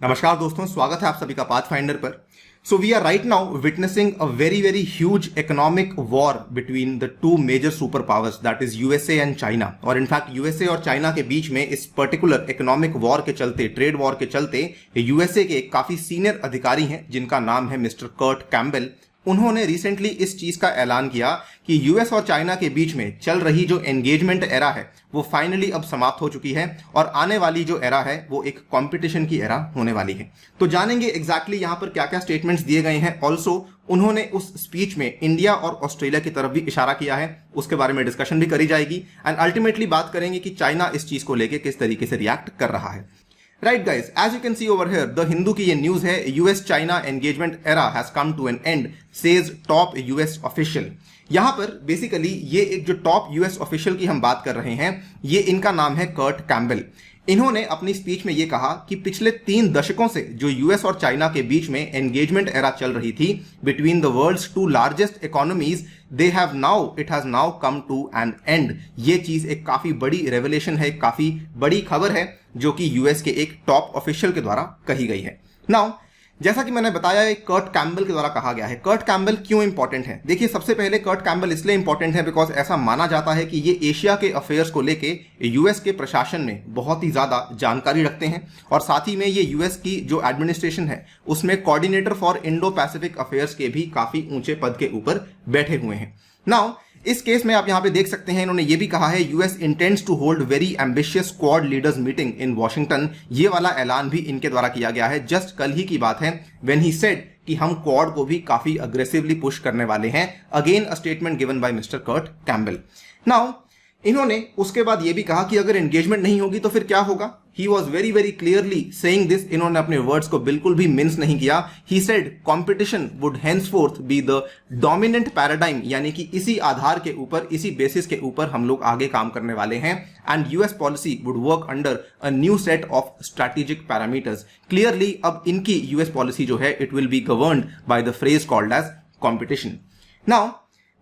नमस्कार दोस्तों, स्वागत है आप सभी का पाथफाइंडर पर। So we are right now witnessing a very very huge economic war between the two major super powers, that is USA and China. और इनफैक्ट यूएसए और चाइना के बीच में इस पर्टिकुलर इकोनॉमिक वॉर के चलते, ट्रेड वॉर के चलते, यूएसए के काफी सीनियर अधिकारी हैं जिनका नाम है मिस्टर कर्ट कैम्बेल। उन्होंने रिसेंटली इस चीज का ऐलान किया कि यूएस और चाइना के बीच में चल रही जो एंगेजमेंट एरा है वो फाइनली अब समाप्त हो चुकी है और आने वाली जो एरा है वो एक कंपटीशन की एरा होने वाली है। तो जानेंगे एग्जैक्टली यहां पर क्या क्या स्टेटमेंट्स दिए गए हैं। ऑल्सो उन्होंने उस स्पीच में इंडिया और ऑस्ट्रेलिया की तरफ भी इशारा किया है, उसके बारे में डिस्कशन भी करी जाएगी एंड अल्टीमेटली बात करेंगे कि चाइना इस चीज को लेकर किस तरीके से रिएक्ट कर रहा है। Right guys, as you can see over here, the Hindu की ये न्यूज है, US China engagement era has come to an end, says top US official. यहां पर बेसिकली ये एक जो टॉप यूएस ऑफिशियल की हम बात कर रहे हैं, ये इनका नाम है कर्ट कैम्बेल। इन्होंने अपनी स्पीच में ये कहा कि पिछले 3 दशकों से जो यूएस और चाइना के बीच में एंगेजमेंट एरा चल रही थी between the world's two largest economies, it has now come to an end. ये चीज एक काफी बड़ी रेवलेशन है, काफी बड़ी खबर है जो कि यूएस के एक टॉप ऑफिशियल के द्वारा कही गई है। नाउ जैसा कि मैंने बताया, एक कर्ट कैम्बेल के द्वारा कहा गया है। कर्ट कैम्बेल क्यों इंपॉर्टेंट है? देखिए, सबसे पहले कर्ट कैम्बेल इसलिए इंपॉर्टेंट है बिकॉज ऐसा माना जाता है कि ये एशिया के अफेयर्स को लेके यूएस के प्रशासन में बहुत ही ज्यादा जानकारी रखते हैं और साथ ही में ये यूएस की जो एडमिनिस्ट्रेशन है उसमें coordinator for Indo Pacific affairs के भी काफी ऊंचे पद के ऊपर बैठे हुए हैं। नाउ इस केस में आप यहां पे देख सकते हैं, इन्होंने ये भी कहा है US intends to hold very ambitious quad leaders meeting in Washington. ये वाला ऐलान भी इनके द्वारा किया गया है, जस्ट कल ही की बात है, व्हेन ही सेड कि हम क्वाड को भी काफी अग्रेसिवली पुश करने वाले हैं। Again a statement given by mister Kurt Campbell. Now इन्होंने उसके बाद यह भी कहा कि अगर एंगेजमेंट नहीं होगी तो फिर क्या होगा। He was very very clearly saying this. इन्होंने अपने वर्ड्स को बिल्कुल भी मिन्स नहीं किया। He said competition would henceforth be the dominant paradigm, यानी कि इसी आधार के ऊपर, इसी बेसिस के ऊपर हम लोग आगे काम करने वाले हैं and US policy would work under a new set of strategic parameters. Clearly अब इनकी यूएस पॉलिसी जो है it will be governed by the phrase called as competition. Now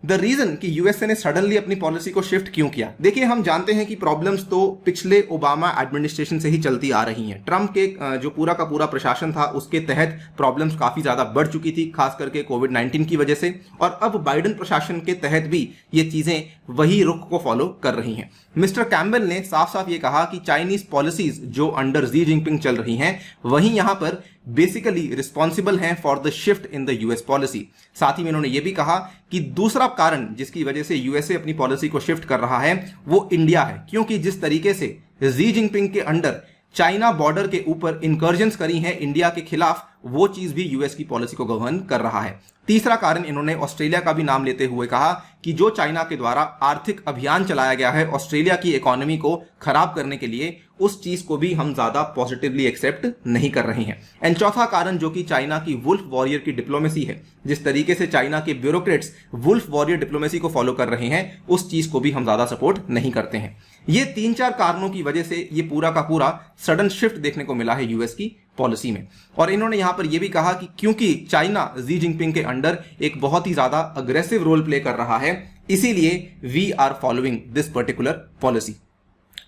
the reason कि यूएसए ने सडनली अपनी पॉलिसी को शिफ्ट क्यों किया, देखिए हम जानते हैं कि प्रॉब्लम्स तो पिछले ओबामा एडमिनिस्ट्रेशन से ही चलती आ रही हैं। ट्रम्प के जो पूरा का पूरा प्रशासन था उसके तहत प्रॉब्लम्स काफी ज्यादा बढ़ चुकी थी, खास करके कोविड-19 की वजह से, और अब बाइडेन प्रशासन के तहत भी ये चीजें वही रुख को फॉलो कर रही हैं। मिस्टर कैम्बेल ने साफ साफ ये कहा कि चाइनीज पॉलिसीज जो अंडर जी जिनपिंग चल रही हैं वही यहां पर बेसिकली रिस्पॉन्सिबल हैं for the shift in the US policy. साथ ही में उन्होंने ये भी कहा कि दूसरा कारण जिसकी वजह से यूएसए अपनी पॉलिसी को शिफ्ट कर रहा है वो इंडिया है, क्योंकि जिस तरीके से जी जिनपिंग के अंडर चाइना बॉर्डर के ऊपर इंकर्जन्स करी हैं इंडिया के खिलाफ, वो चीज भी यूएस की पॉलिसी को गवर्न कर रहा है। तीसरा कारण इन्होंने ऑस्ट्रेलिया का भी नाम लेते हुए कहा कि जो चाइना के द्वारा आर्थिक अभियान चलाया गया है ऑस्ट्रेलिया की इकोनॉमी को खराब करने के लिए, उस चीज को भी हम ज्यादा पॉजिटिवली एक्सेप्ट नहीं कर रहे हैं। एंड चौथा कारण जो कि चाइना की वुल्फ वॉरियर की डिप्लोमेसी है, जिस तरीके से चाइना के ब्यूरोक्रेट्स वुल्फ वॉरियर डिप्लोमेसी को फॉलो कर रहे हैं, उस चीज को भी हम ज्यादा सपोर्ट नहीं करते हैं। ये 3-4 कारणों की वजह से ये पूरा का पूरा सडन शिफ्ट देखने को मिला है यूएस की पॉलिसी में। और इन्होंने यहां पर यह भी कहा कि क्योंकि चाइना जी जिनपिंग के अंडर एक बहुत ही ज्यादा अग्रेसिव रोल प्ले कर रहा है, इसीलिए we are following this particular policy.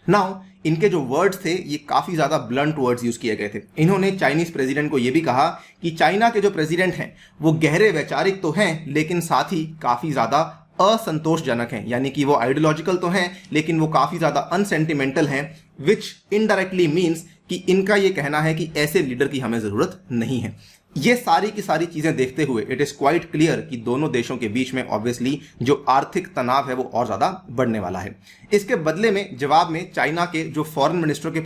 Now इनके जो वर्ड्स थे ये काफी ज्यादा ब्लंट वर्ड्स यूज किए गए थे। इन्होंने चाइनीज प्रेसिडेंट को यह भी कहा कि चाइना के जो प्रेसिडेंट हैं वो गहरे वैचारिक तो हैं लेकिन साथ ही काफी ज्यादा असंतोषजनक हैं, यानी कि वो आइडियोलॉजिकल तो हैं लेकिन वो काफी ज्यादा अनसेंटिमेंटल हैं, विच इनडायरेक्टली मीन्स कि इनका ये कहना है कि ऐसे लीडर की हमें जरूरत नहीं है। ये सारी की सारी चीजें देखते हुए इट इज क्वाइट क्लियर कि दोनों देशों के बीच में ऑब्वियसली जो आर्थिक तनाव है वो और ज्यादा बढ़ने वाला है। इसके बदले में जवाब में चाइना के जो फॉरेन मिनिस्ट्री के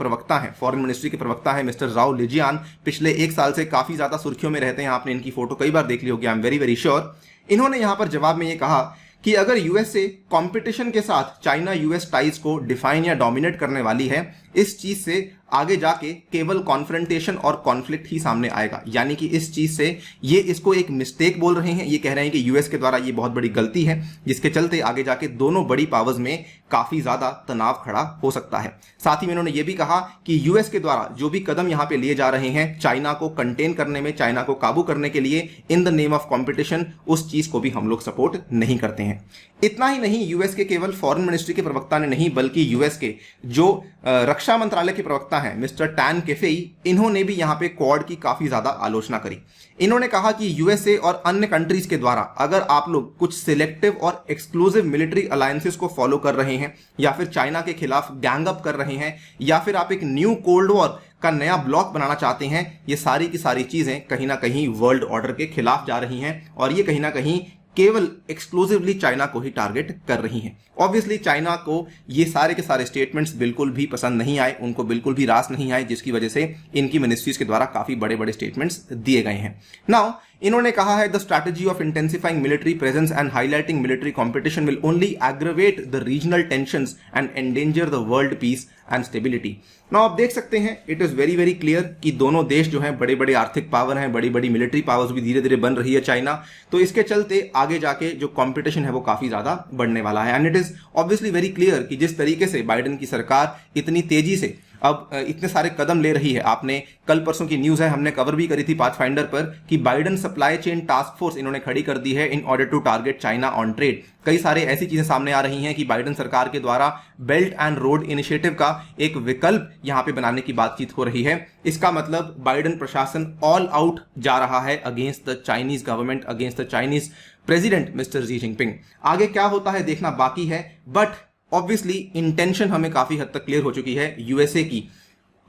प्रवक्ता है मिस्टर राव लिजियान, पिछले 1 साल से काफी ज्यादा सुर्खियों में रहते हैं, आपने इनकी फोटो कई बार देख ली होगी, I am very very sure. इन्होंने यहां पर जवाब में ये कहा कि अगर यूएसए कंपटीशन के साथ चाइना यूएस टाइज को डिफाइन या डोमिनेट करने वाली है, इस चीज से आगे जाके केवल कॉन्फ्रंटेशन और कॉन्फ्लिक्ट ही सामने आएगा। यानी कि इस चीज से ये इसको एक मिस्टेक बोल रहे हैं, ये कह रहे हैं कि यूएस के द्वारा ये बहुत बड़ी गलती है जिसके चलते आगे जाके दोनों बड़ी पावर्स में काफी ज्यादा तनाव खड़ा हो सकता है। साथ ही में उन्होंने ये भी कहा कि यूएस के द्वारा जो भी कदम यहां पे लिए जा रहे हैं चाइना को कंटेन करने में, चाइना को काबू करने के लिए in the name of competition, उस चीज को भी हम लोग सपोर्ट नहीं करते हैं। इतना ही नहीं, यूएस के केवल फॉरेन मिनिस्ट्री के प्रवक्ता ने नहीं बल्कि यूएस के जो रक्षा मंत्रालय के प्रवक्ता प्रवक्ता हैं मिस्टर टैन केफेई, इन्होंने भी यहाँ पे क्वाड की काफी ज्यादा आलोचना करी। इन्होंने कहा कि यूएसए और अन्य कंट्रीज के द्वारा अगर आप लोग कुछ सिलेक्टिव और एक्सक्लूसिव मिलिट्री अलायंसेस को फॉलो कर रहे हैं या फिर चाइना के खिलाफ गैंग अप कर रहे हैं या फिर आप एक न्यू कोल्ड वॉर का नया ब्लॉक बनाना चाहते हैं, ये सारी की सारी चीजें कहीं ना कहीं वर्ल्ड ऑर्डर के खिलाफ जा रही हैं और ये कहीं ना कहीं केवल एक्सक्लूसिवली चाइना को ही टारगेट कर रही हैं। ऑब्वियसली चाइना को ये सारे के सारे स्टेटमेंट्स बिल्कुल भी पसंद नहीं आए, उनको बिल्कुल भी रास नहीं आए, जिसकी वजह से इनकी मिनिस्ट्रीज के द्वारा काफी बड़े बड़े स्टेटमेंट्स दिए गए हैं। नाउ इन्होंने कहा है the strategy of intensifying military presence and highlighting military competition will only aggravate the regional tensions and endanger the world peace and stability. Now आप देख सकते हैं it is very very clear कि दोनों देश जो हैं बड़े बड़े आर्थिक पावर हैं, बड़ी बड़ी मिलिट्री पावर्स भी धीरे धीरे बन रही है चाइना, तो इसके चलते आगे जाके जो कंपटीशन है वो काफी ज्यादा बढ़ने वाला है। And it is obviously very clear कि जिस तरीके से बाइडेन की सरकार इतनी तेजी से अब इतने सारे कदम ले रही है, आपने कल परसों की न्यूज है, हमने कवर भी करी थी पाथफाइंडर पर कि Biden supply chain task force इन्होंने खड़ी कर दी है in order to target China on trade. कई सारे ऐसी चीजें सामने आ रही हैं कि बाइडेन सरकार के द्वारा बेल्ट एंड रोड इनिशिएटिव का एक विकल्प यहां पे बनाने की बातचीत हो रही है। इसका मतलब बाइडेन प्रशासन ऑल आउट जा रहा है against the Chinese government, against the Chinese president mister Xi Jinping. आगे क्या होता है देखना बाकी है, बट ऑब्वियसली इंटेंशन हमें काफी हद तक क्लियर हो चुकी है। यूएसए की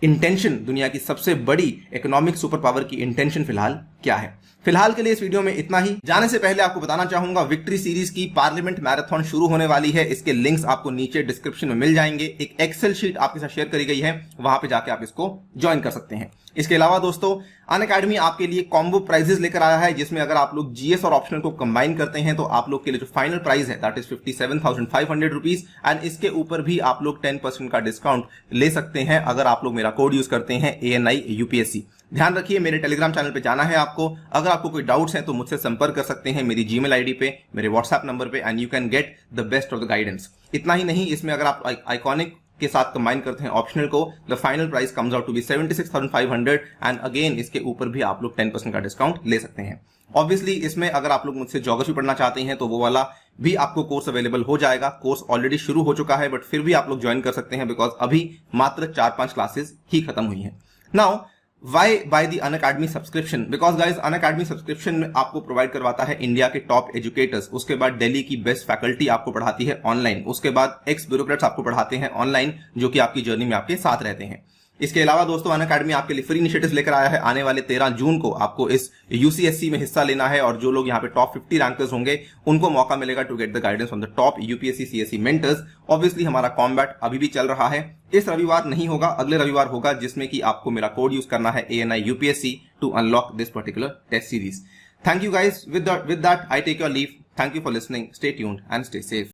इंटेंशन, दुनिया की सबसे बड़ी इकोनॉमिक सुपर पावर की इंटेंशन फिलहाल क्या है। फिलहाल के लिए इस वीडियो में इतना ही। जाने से पहले आपको बताना चाहूंगा विक्ट्री सीरीज की पार्लियामेंट मैराथन शुरू होने वाली है। इसके लिंक्स आपको नीचे डिस्क्रिप्शन में मिल जाएंगे। एक एक्सेल शीट आपके साथ शेयर करी गई है, वहां पे जाके आप इसको ज्वाइन कर सकते हैं। इसके अलावा दोस्तों अनअकैडमी आपके लिए कॉम्बो प्राइजेस लेकर आया है, जिसमें अगर आप लोग जीएस और ऑप्शनल को कंबाइन करते हैं तो आप लोग के लिए जो फाइनल प्राइस है दैट इज 57,500 रुपीज एंड इसके ऊपर भी आप लोग 10% का डिस्काउंट ले सकते हैं अगर आप लोग मेरा कोड यूज करते हैं ANI UPSC। ध्यान रखिए मेरे टेलीग्राम चैनल पे जाना है आपको। अगर आपको कोई डाउट्स हैं तो मुझसे संपर्क कर सकते हैं मेरी जीमेल आईडी पे, मेरे व्हाट्सएप नंबर पे and you can get the best of the guidance. इतना ही नहीं, इसमें अगर आप आइकॉनिक के साथ कंबाइन करते हैं ऑप्शनल को, the final price comes out to be 76,500 and again इसके ऊपर भी आप लोग 10% का डिस्काउंट ले सकते हैं। ऑब्वियसली इसमें अगर आप लोग मुझसे ज्योग्राफी पढ़ना चाहते हैं तो वो वाला भी आपको कोर्स अवेलेबल हो जाएगा। कोर्स ऑलरेडी शुरू हो चुका है बट फिर भी आप लोग ज्वाइन कर सकते हैं बिकॉज अभी मात्र 4-5 क्लासेस ही खत्म हुई हैं। Now why by the Unacademy subscription? Because guys Unacademy subscription में आपको प्रोवाइड करवाता है इंडिया के टॉप एजुकेटर्स, उसके बाद दिल्ली की बेस्ट फैकल्टी आपको पढ़ाती है ऑनलाइन, उसके बाद एक्स ब्यूरोक्रेट्स आपको पढ़ाते हैं ऑनलाइन जो कि आपकी जर्नी में आपके साथ रहते हैं। इसके अलावा दोस्तों अनअकैडमी आपके लिए फ्री इनिशिएटिव्स लेकर आया है। आने वाले 13 जून को आपको इस यूसीएससी में हिस्सा लेना है और जो लोग यहाँ पे टॉप 50 रैंकर्स होंगे उनको मौका मिलेगा to get the guidance from the top UPSC CSC mentors. Obviously हमारा कॉम्बैट अभी भी चल रहा है, इस रविवार नहीं होगा, अगले रविवार होगा, जिसमें कि आपको मेरा कोड यूज करना है ANI UPSC to unlock this particular test series. Thank you guys, with that I take your leave. Thank you for listening, stay tuned and stay safe.